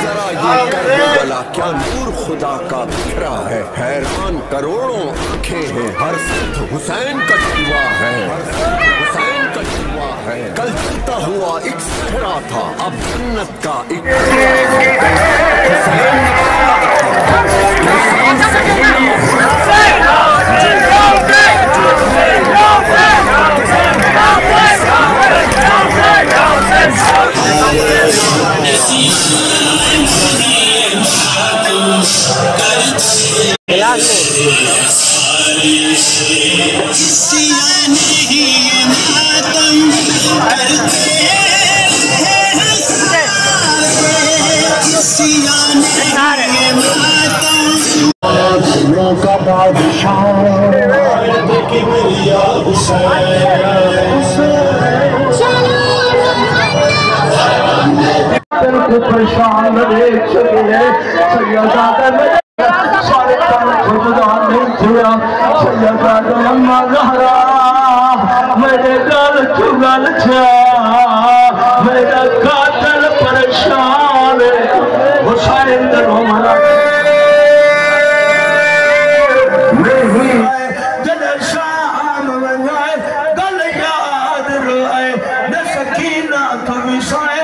जरा ये करबला क्या नूर खुदा का बिखरा है। हैरान करोड़ों आंखें हैं, हर सिर्फ हुसैन का जुआ है, हुसैन का जुआ है। कल चलता हुआ एक सहरा था, अब जन्नत का एक का बादशाह परेशान देख सके सैयदा सारे खुदा नहीं छुड़ा सैयदा अम्मा ज़हरा मेरे गल चुगल छा मेरा कातल परेशान हुसैन दरो मरा नहीं जद शाम में गल याद रोए न सकीना तो विसाए